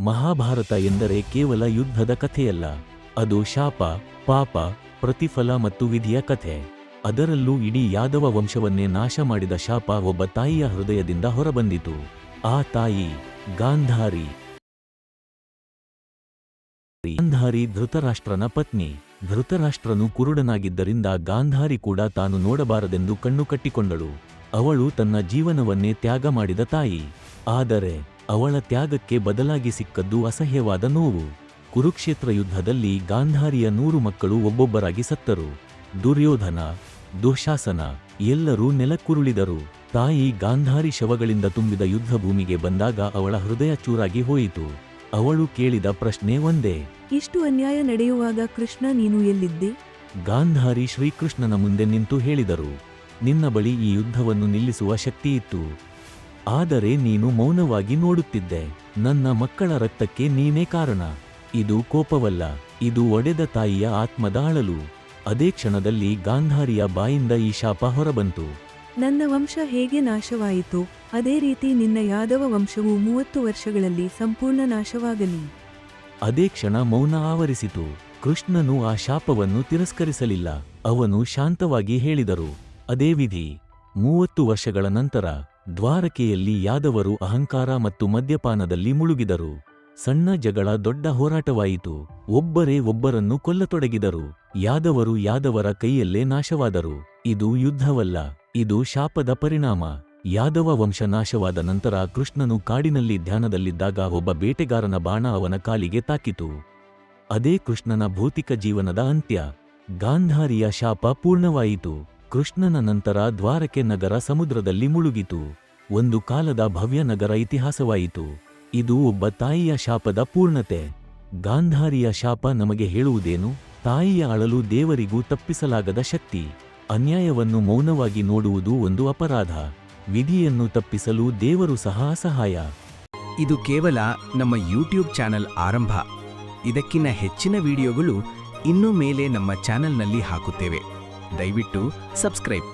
ಮಹಾಭಾರತ ಎಂದರೆ ಕೇವಲ ಯುದ್ಧದ ಕಥೆಯಲ್ಲ, ಅದು ಶಾಪ, ಪಾಪ, ಪ್ರತಿಫಲ ಮತ್ತು ವಿಧಿಯ ಕಥೆ. ಅದರಲ್ಲೂ ಇಡೀ ಯಾದವ ವಂಶವನ್ನೇ ನಾಶ ಮಾಡಿದ ಶಾಪ ಒಬ್ಬ ತಾಯಿಯ ಹೃದಯದಿಂದ ಹೊರಬಂದಿತು. ಆ ತಾಯಿ ಗಾಂಧಾರಿ. ಗಾಂಧಾರಿ ಧೃತರಾಷ್ಟ್ರನ ಪತ್ನಿ. ಧೃತರಾಷ್ಟ್ರನು ಕುರುಡನಾಗಿದ್ದರಿಂದ ಗಾಂಧಾರಿ ಕೂಡ ತಾನು ನೋಡಬಾರದೆಂದು ಕಣ್ಣು ಕಟ್ಟಿಕೊಂಡಳು. ಅವಳು ತನ್ನ ಜೀವನವನ್ನೇ ತ್ಯಾಗ ಮಾಡಿದ ತಾಯಿ. ಆದರೆ ಅವಳ ತ್ಯಾಗಕ್ಕೆ ಬದಲಾಗಿ ಸಿಕ್ಕದ್ದು ಅಸಹ್ಯವಾದ ನೋವು. ಕುರುಕ್ಷೇತ್ರ ಯುದ್ಧದಲ್ಲಿ ಗಾಂಧಾರಿಯ 100 ಮಕ್ಕಳು ಒಬ್ಬೊಬ್ಬರಾಗಿ ಸತ್ತರು. ದುರ್ಯೋಧನ, ದುಃಶಾಸನ ಎಲ್ಲರೂ ನೆಲಕ್ಕುರುಳಿದರು. ತಾಯಿ ಗಾಂಧಾರಿ ಶವಗಳಿಂದ ತುಂಬಿದ ಯುದ್ಧಭೂಮಿಗೆ ಬಂದಾಗ ಅವಳ ಹೃದಯ ಚೂರಾಗಿ ಹೋಯಿತು. ಅವಳು ಕೇಳಿದ ಪ್ರಶ್ನೆ ಒಂದೇ, ಇಷ್ಟು ಅನ್ಯಾಯ ನಡೆಯುವಾಗ ಕೃಷ್ಣ ನೀನು ಎಲ್ಲಿದ್ದೆ? ಗಾಂಧಾರಿ ಶ್ರೀಕೃಷ್ಣನ ಮುಂದೆ ನಿಂತು ಹೇಳಿದರು, ನಿನ್ನ ಬಳಿ ಈ ಯುದ್ಧವನ್ನು ನಿಲ್ಲಿಸುವ ಶಕ್ತಿಯಿತ್ತು. ಆದರೆ ನೀನು ಮೌನವಾಗಿ ನೋಡುತ್ತಿದ್ದೆ. ನನ್ನ ಮಕ್ಕಳ ರಕ್ತಕ್ಕೆ ನೀನೇ ಕಾರಣ. ಇದು ಕೋಪವಲ್ಲ, ಇದು ಒಡೆದ ತಾಯಿಯ ಆತ್ಮದ ಅಳಲು. ಅದೇ ಕ್ಷಣದಲ್ಲಿ ಗಾಂಧಾರಿಯ ಬಾಯಿಂದ ಈ ಶಾಪ ಹೊರಬಂತು. ನನ್ನ ವಂಶ ಹೇಗೆ ನಾಶವಾಯಿತು, ಅದೇ ರೀತಿ ನಿನ್ನ ಯಾದವ ವಂಶವು 30 ವರ್ಷಗಳಲ್ಲಿ ಸಂಪೂರ್ಣ ನಾಶವಾಗಲಿ. ಅದೇ ಕ್ಷಣ ಮೌನ ಆವರಿಸಿತು. ಕೃಷ್ಣನು ಆ ಶಾಪವನ್ನು ತಿರಸ್ಕರಿಸಲಿಲ್ಲ. ಅವನು ಶಾಂತವಾಗಿ ಹೇಳಿದರು, ಅದೇ ವಿಧಿ. 30 ವರ್ಷಗಳ ನಂತರ ದ್ವಾರಕೆಯಲ್ಲಿ ಯಾದವರು ಅಹಂಕಾರ ಮತ್ತು ಮದ್ಯಪಾನದಲ್ಲಿ ಮುಳುಗಿದರು. ಸಣ್ಣ ಜಗಳ ದೊಡ್ಡ ಹೋರಾಟವಾಯಿತು. ಒಬ್ಬರೇ ಒಬ್ಬರನ್ನು ಕೊಲ್ಲತೊಡಗಿದರು. ಯಾದವರು ಯಾದವರ ಕೈಯಲ್ಲೇ ನಾಶವಾದರು. ಇದು ಯುದ್ಧವಲ್ಲ, ಇದು ಶಾಪದ ಪರಿಣಾಮ. ಯಾದವ ವಂಶ ನಾಶವಾದ ನಂತರ ಕೃಷ್ಣನು ಕಾಡಿನಲ್ಲಿ ಧ್ಯಾನದಲ್ಲಿದ್ದಾಗ ಒಬ್ಬ ಬೇಟೆಗಾರನ ಬಾಣ ಅವನ ಕಾಲಿಗೆ ತಾಕಿತು. ಅದೇ ಕೃಷ್ಣನ ಭೌತಿಕ ಜೀವನದ ಅಂತ್ಯ. ಗಾಂಧಾರಿಯ ಶಾಪ ಪೂರ್ಣವಾಯಿತು. ಕೃಷ್ಣನ ನಂತರ ದ್ವಾರಕೆ ನಗರ ಸಮುದ್ರದಲ್ಲಿ ಮುಳುಗಿತು. ಒಂದು ಕಾಲದ ಭವ್ಯ ನಗರ ಇತಿಹಾಸವಾಯಿತು. ಇದು ಒಬ್ಬ ತಾಯಿಯ ಶಾಪದ ಪೂರ್ಣತೆ. ಗಾಂಧಾರಿಯ ಶಾಪ ನಮಗೆ ಹೇಳುವುದೇನು? ತಾಯಿಯ ಅಳಲು ದೇವರಿಗೂ ತಪ್ಪಿಸಲಾಗದ ಶಕ್ತಿ. ಅನ್ಯಾಯವನ್ನು ಮೌನವಾಗಿ ನೋಡುವುದು ಒಂದು ಅಪರಾಧ. ವಿಧಿಯನ್ನು ತಪ್ಪಿಸಲು ದೇವರು ಸಹ ಅಸಹಾಯ. ಇದು ಕೇವಲ ನಮ್ಮ ಯೂಟ್ಯೂಬ್ ಚಾನೆಲ್ ಆರಂಭ. ಇದಕ್ಕಿಂತ ಹೆಚ್ಚಿನ ವಿಡಿಯೋಗಳು ಇನ್ನು ಮೇಲೆ ನಮ್ಮ ಚಾನೆಲ್ನಲ್ಲಿ ಹಾಕುತ್ತೇವೆ. ದಯವಿಟ್ಟು ಸಬ್ಸ್ಕ್ರೈಬ್